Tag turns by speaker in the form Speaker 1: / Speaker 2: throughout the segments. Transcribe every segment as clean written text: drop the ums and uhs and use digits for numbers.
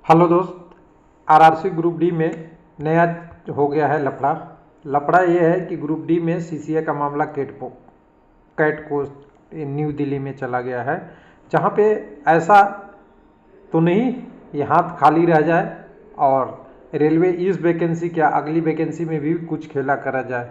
Speaker 1: Hello दोस्त। RRC group D में नया हो गया है लफड़ा ये है कि ग्रुप डी में सीसीए का मामला कैट को न्यू दिल्ली में चला गया है, जहां पे ऐसा तो नहीं ये हाथ खाली रह जाए और रेलवे इस वैकेंसी क्या अगली वैकेंसी में भी कुछ खेला करा जाए।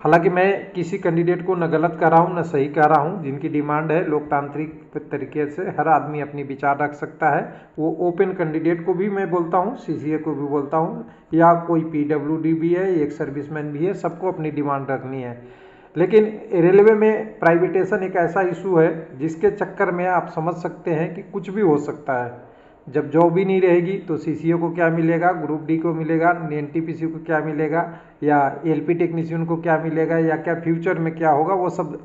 Speaker 1: हालांकि मैं किसी कैंडिडेट को न गलत कह रहा हूँ न सही कह रहा हूँ। जिनकी डिमांड है लोकतांत्रिक तरीके से हर आदमी अपनी विचार रख सकता है। वो ओपन कैंडिडेट को भी मैं बोलता हूँ, सीसीए को भी बोलता हूँ, या कोई पीडब्ल्यूडी भी है, एक सर्विसमैन भी है, सबको अपनी डिमांड रखनी है। लेकिन रेलवे में प्राइवेटेशन एक ऐसा इशू है जिसके चक्कर में आप समझ सकते हैं कि कुछ भी हो सकता है। जब जॉब ही नहीं रहेगी तो सीसीए को क्या मिलेगा, ग्रुप डी को मिलेगा, एनटीपीसी को क्या मिलेगा, या एलपी टेक्नीशियन को क्या मिलेगा, या क्या फ्यूचर में क्या होगा, वो सब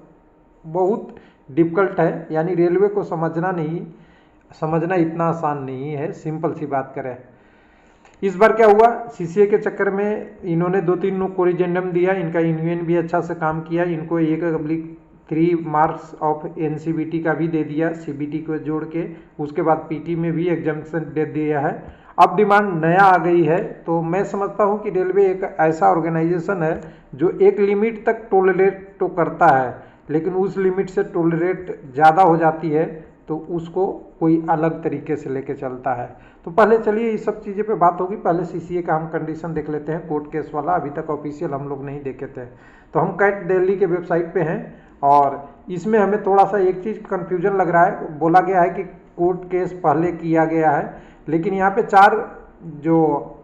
Speaker 1: बहुत डिफ़िकल्ट है। यानी रेलवे को समझना इतना आसान नहीं है। सिंपल सी बात करें, इस बार क्या हुआ, सीसीए के चक्कर में इन्होंने 2-3 कोरिजेंडम दिया। इनका यूनियन भी अच्छा से काम किया। इनको 1/3 मार्क्स ऑफ एनसीबीटी का भी दे दिया, सीबीटी को जोड़ के। उसके बाद पीटी में भी एग्जाम्पशन दे दिया है। अब डिमांड नया आ गई है। तो मैं समझता हूं कि रेलवे एक ऐसा ऑर्गेनाइजेशन है जो एक लिमिट तक टोलरेट तो करता है, लेकिन उस लिमिट से टोलरेट ज़्यादा हो जाती है तो उसको कोई अलग तरीके से लेके चलता है। तो पहले चलिए इस सब चीज़ें पे बात होगी। पहले सीसीए का हम कंडीशन देख लेते हैं, कोर्ट केस वाला। अभी तक ऑफिशियल हम लोग नहीं देखे थे। तो हम कैट दिल्ली के वेबसाइट पे हैं और इसमें हमें थोड़ा सा एक चीज़ कन्फ्यूजन लग रहा है। बोला गया है कि कोर्ट केस पहले किया गया है, लेकिन यहाँ पे 4 जो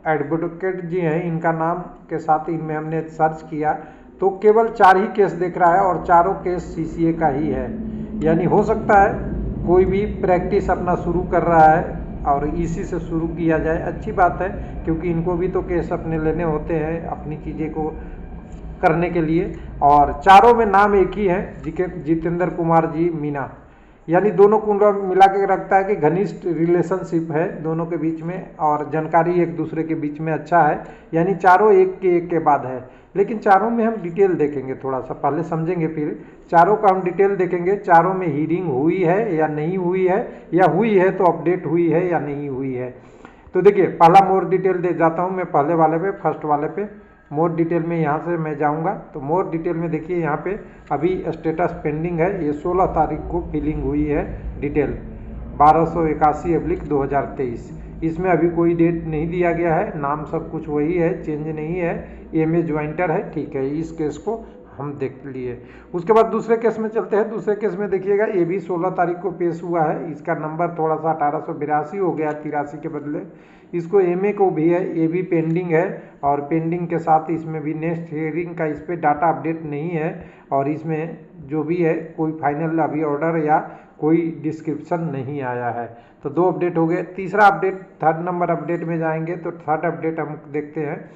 Speaker 1: एडवोकेट जी हैं इनका नाम के साथ इनमें हमने सर्च किया तो केवल 4 ही केस दिख रहा है और चारों केस सीसीए का ही है। यानी हो सकता है कोई भी प्रैक्टिस अपना शुरू कर रहा है और इसी से शुरू किया जाए। अच्छी बात है, क्योंकि इनको भी तो केस अपने लेने होते हैं अपनी चीज़ें को करने के लिए। और चारों में नाम एक ही है, जितेंद्र कुमार जी मीना। यानी दोनों को मिला के रखता है कि घनिष्ठ रिलेशनशिप है दोनों के बीच में और जानकारी एक दूसरे के बीच में अच्छा है। यानी चारों एक के बाद है। लेकिन चारों में हम डिटेल देखेंगे, थोड़ा सा पहले समझेंगे, फिर चारों का हम डिटेल देखेंगे। चारों में हीयरिंग हुई है या नहीं हुई है, या हुई है तो अपडेट हुई है या नहीं हुई है। तो देखिए, पहला मोर डिटेल दे जाता हूँ मैं पहले वाले पे, फर्स्ट वाले पे। मोर डिटेल में यहाँ से मैं जाऊँगा तो मोर डिटेल में देखिए यहाँ पे अभी स्टेटस पेंडिंग है। ये 16 तारीख को फिलिंग हुई है डिटेल, 1281/2023। इसमें अभी कोई डेट नहीं दिया गया है, नाम सब कुछ वही है, चेंज नहीं है। एमए ज्वाइंटर है, ठीक है। इस केस को हम देख लिए। उसके बाद दूसरे केस में चलते हैं। दूसरे केस में देखिएगा, ये भी 16 तारीख को पेश हुआ है। इसका नंबर थोड़ा सा 1882 हो गया 83 के बदले। इसको एमए को भी है, ये भी पेंडिंग है। और पेंडिंग के साथ इसमें भी नेक्स्ट हियरिंग का इस पर डाटा अपडेट नहीं है। और इसमें जो भी है कोई फाइनल अभी ऑर्डर या कोई डिस्क्रिप्शन नहीं आया है। तो 2 अपडेट हो गए। तीसरा अपडेट, 3rd नंबर अपडेट में जाएंगे तो 3rd अपडेट हम देखते हैं।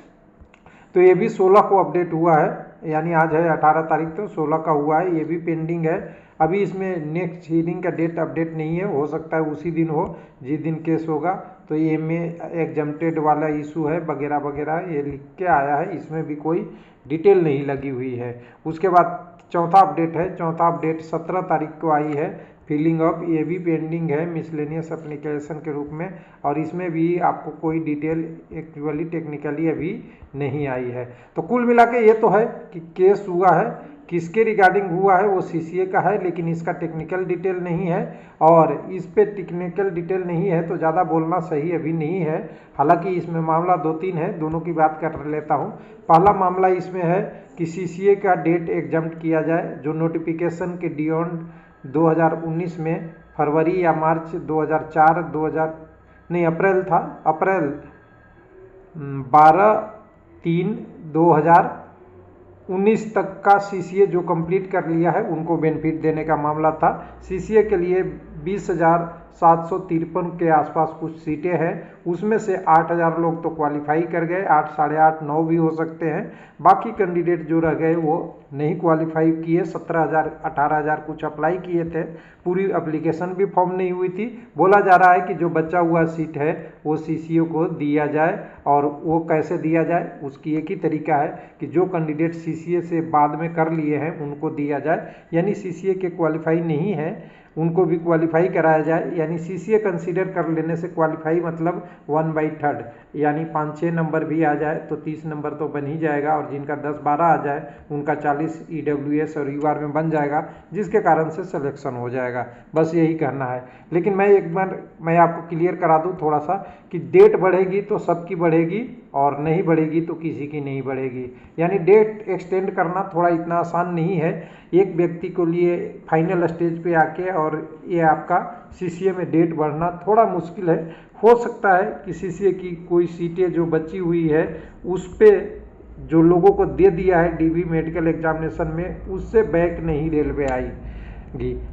Speaker 1: तो ये भी 16 को अपडेट हुआ है, यानी आज है 18 तारीख, तो 16 का हुआ है। ये भी पेंडिंग है। अभी इसमें नेक्स्ट हियरिंग का डेट अपडेट नहीं है, हो सकता है उसी दिन हो जिस दिन केस होगा। तो ये में एग्जम्प्टेड वाला इशू है वगैरह वगैरह ये लिख के आया है, इसमें भी कोई डिटेल नहीं लगी हुई है। उसके बाद चौथा अपडेट है। चौथा अपडेट 17 तारीख को आई है, फिलिंग अप। ये भी पेंडिंग है मिसलेनियस एप्लीकेशन के रूप में, और इसमें भी आपको कोई डिटेल एक्चुअली टेक्निकली अभी नहीं आई है। तो कुल मिला के ये तो है कि केस हुआ है, किसके रिगार्डिंग हुआ है वो सीसीए का है, लेकिन इसका टेक्निकल डिटेल नहीं है। और इस पे टेक्निकल डिटेल नहीं है तो ज़्यादा बोलना सही अभी नहीं है। हालांकि इसमें मामला 2-3 है, दोनों की बात कर लेता हूँ। पहला मामला इसमें है कि सीसीए का डेट एग्जम्प्ट किया जाए, जो नोटिफिकेशन के डियॉन्ड 2019 में फरवरी या मार्च 2004 2000 नहीं अप्रैल था, अप्रैल 12/3/2019 तक का सीसीए जो कंप्लीट कर लिया है उनको बेनिफिट देने का मामला था। सीसीए के लिए 20,753 के आसपास कुछ सीटें हैं, उसमें से 8,000 लोग तो क्वालिफाई कर गए, 8, 8.5, 9 भी हो सकते हैं। बाकी कैंडिडेट जो रह गए वो नहीं क्वालिफाई किए। 17,000 18,000 कुछ अप्लाई किए थे, पूरी एप्लीकेशन भी फॉर्म नहीं हुई थी। बोला जा रहा है कि जो बचा हुआ सीट है वो सीसीए को दिया जाए, और वो कैसे दिया जाए उसकी एक ही तरीका है कि जो कैंडिडेट सीसीए से बाद में कर लिए हैं उनको दिया जाए। यानी सीसीए के क्वालिफाई नहीं है उनको भी क्वालिफाई कराया जाए। यानी सीसीए कंसीडर कर लेने से क्वालिफाई मतलब 1/3 यानी 5-6 नंबर भी आ जाए तो 30 नंबर तो बन ही जाएगा, और जिनका 10-12 आ जाए उनका 40 ईडब्ल्यूएस और यूआर में बन जाएगा, जिसके कारण से सिलेक्शन हो जाएगा। बस यही कहना है। लेकिन मैं एक बार मैं आपको क्लियर करा दूं थोड़ा सा कि डेट बढ़ेगी तो सबकी बढ़ेगी और नहीं बढ़ेगी तो किसी की नहीं बढ़ेगी। यानी डेट एक्सटेंड करना थोड़ा इतना आसान नहीं है एक व्यक्ति को लिए फाइनल स्टेज पे आके, और ये आपका सीसीए में डेट बढ़ना थोड़ा मुश्किल है। हो सकता है कि सीसीए की कोई सीटें जो बची हुई है उस पर जो लोगों को दे दिया है डीबी मेडिकल एग्जामिनेशन में, उससे बैक नहीं रेलवे आएगी।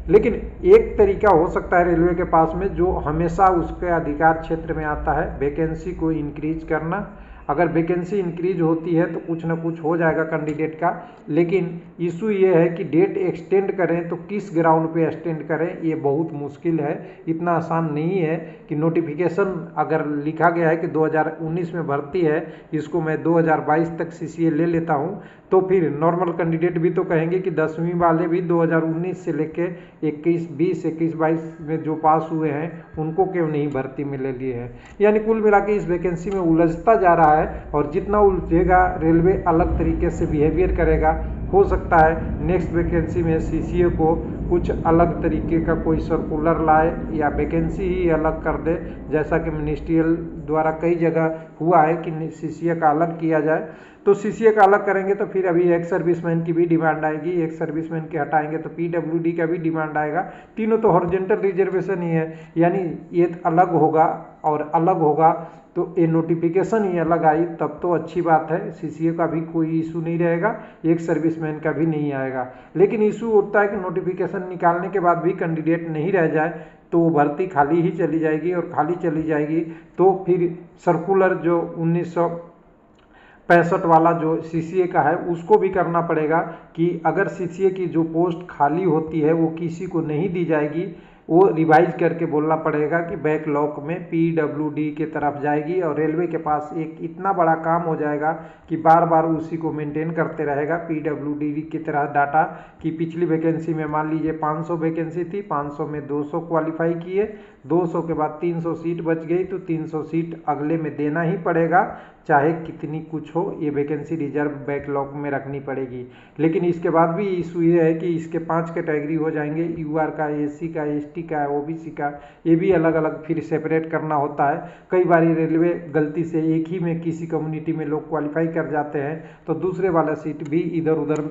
Speaker 1: लेकिन एक तरीका हो सकता है रेलवे के पास में जो हमेशा उसके अधिकार क्षेत्र में आता है, वैकेंसी को इंक्रीज करना। अगर वैकेंसी इंक्रीज होती है तो कुछ ना कुछ हो जाएगा कैंडिडेट का। लेकिन इशू ये है कि डेट एक्सटेंड करें तो किस ग्राउंड पे एक्सटेंड करें, ये बहुत मुश्किल है। इतना आसान नहीं है कि नोटिफिकेशन अगर लिखा गया है कि 2019 में भर्ती है, इसको मैं 2022 तक सीसीए ले लेता हूँ, तो फिर नॉर्मल कैंडिडेट भी तो कहेंगे कि 10वीं वाले भी 2019 से लेके 21, 20, 21, 22 में जो पास हुए हैं उनको क्यों नहीं भर्ती में ले लिए हैं। यानी कुल मिला के इस वैकेंसी में उलझता जा रहा है, और जितना उलझेगा रेलवे अलग तरीके से बिहेवियर करेगा। हो सकता है नेक्स्ट वैकेंसी में सीसीए को कुछ अलग तरीके का कोई सर्कुलर लाए या वैकेंसी ही अलग कर दे, जैसा कि मिनिस्ट्रियल द्वारा कई जगह हुआ है कि सीसीए का अलग किया जाए। तो सीसीए का अलग करेंगे तो फिर अभी एक्स सर्विसमैन की भी डिमांड आएगी, एक्स सर्विसमैन के हटाएंगे तो पीडब्ल्यूडी का भी डिमांड आएगा। तीनों तो हॉरिजॉन्टल रिजर्वेशन ही है, यानी ये अलग होगा और अलग होगा तो ये नोटिफिकेशन ही अलग आई, तब तो अच्छी बात है। सीसीए का भी कोई इशू नहीं रहेगा, एक सर्विसमैन का भी नहीं आएगा। लेकिन इशू होता है कि नोटिफिकेशन निकालने के बाद भी कैंडिडेट नहीं रह जाए तो वो भर्ती खाली ही चली जाएगी, और खाली चली जाएगी तो फिर सर्कुलर जो 1965 वाला जो सीसीए का है उसको भी करना पड़ेगा कि अगर सीसीए की जो पोस्ट खाली होती है वो किसी को नहीं दी जाएगी, वो रिवाइज करके बोलना पड़ेगा कि बैकलॉग में पीडब्ल्यूडी के तरफ जाएगी, और रेलवे के पास एक इतना बड़ा काम हो जाएगा कि बार बार उसी को मेंटेन करते रहेगा पीडब्ल्यूडी की तरह डाटा कि पिछली वैकेंसी में मान लीजिए 500 वैकेंसी थी, 500 में 200 क्वालिफाई किए, 200 के बाद 300 सीट बच गई तो 300 सीट अगले में देना ही पड़ेगा, चाहे कितनी कुछ हो, ये वैकेंसी रिजर्व बैकलॉग में रखनी पड़ेगी। लेकिन इसके बाद भी इशू ये है कि इसके 5 कैटेगरी हो जाएंगे, यूआर का, एससी का, एसटी का, ओबीसी का, ये भी अलग अलग फिर सेपरेट करना होता है। कई बार रेलवे गलती से एक ही में किसी कम्युनिटी में लोग क्वालिफाई कर जाते हैं तो दूसरे वाला सीट भी इधर उधर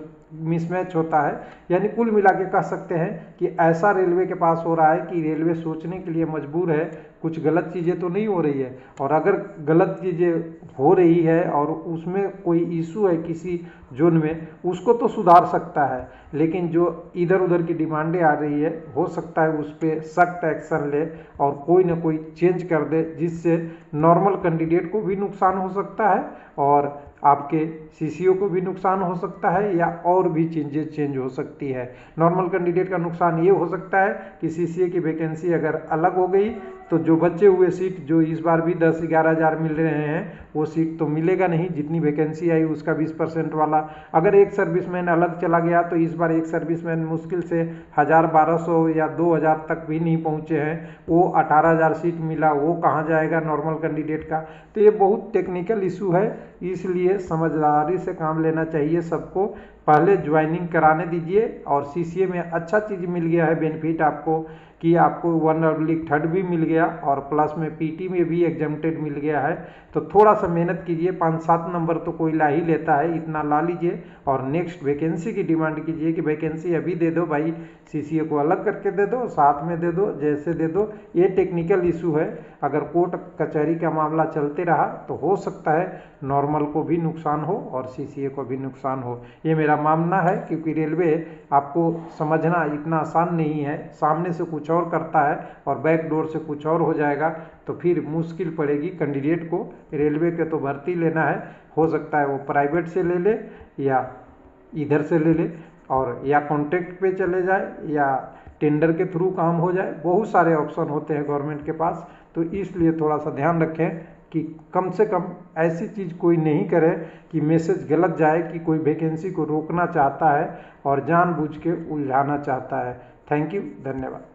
Speaker 1: मिसमैच होता है। यानी कुल मिला के कह सकते हैं कि ऐसा रेलवे के पास हो रहा है कि रेलवे सोचने के लिए मजबूर है, कुछ गलत चीज़ें तो नहीं हो रही है, और अगर गलत चीज़ें हो रही है और उसमें कोई इशू है किसी जोन में, उसको तो सुधार सकता है। लेकिन जो इधर उधर की डिमांडें आ रही है, हो सकता है उस पर सख्त एक्शन ले और कोई ना कोई चेंज कर दे, जिससे नॉर्मल कैंडिडेट को भी नुकसान हो सकता है और आपके सीसीओ को भी नुकसान हो सकता है, या और भी चेंजेस चेंज हो सकती है। नॉर्मल कैंडिडेट का नुकसान ये हो सकता है कि सीसीए की वैकेंसी अगर अलग हो गई तो जो बचे हुए सीट जो इस बार भी 10-11 हज़ार मिल रहे हैं वो सीट तो मिलेगा नहीं, जितनी वैकेंसी आई उसका 20% वाला। अगर एक सर्विसमैन अलग चला गया तो इस बार एक सर्विसमैन मुश्किल से 1000-1200 या 2000 तक भी नहीं पहुंचे हैं, वो 18,000 सीट मिला, वो कहाँ जाएगा नॉर्मल कैंडिडेट का। तो ये बहुत टेक्निकल इशू है, इसलिए समझदारी से काम लेना चाहिए सबको। पहले ज्वाइनिंग कराने दीजिए, और सीसीए में अच्छा चीज़ मिल गया है बेनिफिट आपको कि आपको 1/3 भी मिल गया और प्लस में पीटी में भी एग्जाम्प्टेड मिल गया है। तो थोड़ा सा मेहनत कीजिए, 5-7 नंबर तो कोई ला ही लेता है, इतना ला लीजिए और नेक्स्ट वैकेंसी की डिमांड कीजिए कि वैकेंसी अभी दे दो भाई, सीसीए को अलग करके दे दो, साथ में दे दो, जैसे दे दो। ये टेक्निकल इशू है, अगर कोर्ट कचहरी का मामला चलते रहा तो हो सकता है नॉर्मल को भी नुकसान हो और सीसीए को भी नुकसान हो, ये मेरा मानना है। क्योंकि रेलवे आपको समझना इतना आसान नहीं है, सामने से कुछ और करता है और बैक डोर से कुछ और हो जाएगा, तो फिर मुश्किल पड़ेगी कैंडिडेट को। रेलवे के तो भर्ती लेना है, हो सकता है वो प्राइवेट से ले ले या इधर से ले ले, और या कॉन्ट्रैक्ट पे चले जाए या टेंडर के थ्रू काम हो जाए, बहुत सारे ऑप्शन होते हैं गवर्नमेंट के पास। तो इसलिए थोड़ा सा ध्यान रखें कि कम से कम ऐसी चीज़ कोई नहीं करे कि मैसेज गलत जाए कि कोई वैकेंसी को रोकना चाहता है और जानबूझ के उलझाना चाहता है। थैंक यू, धन्यवाद।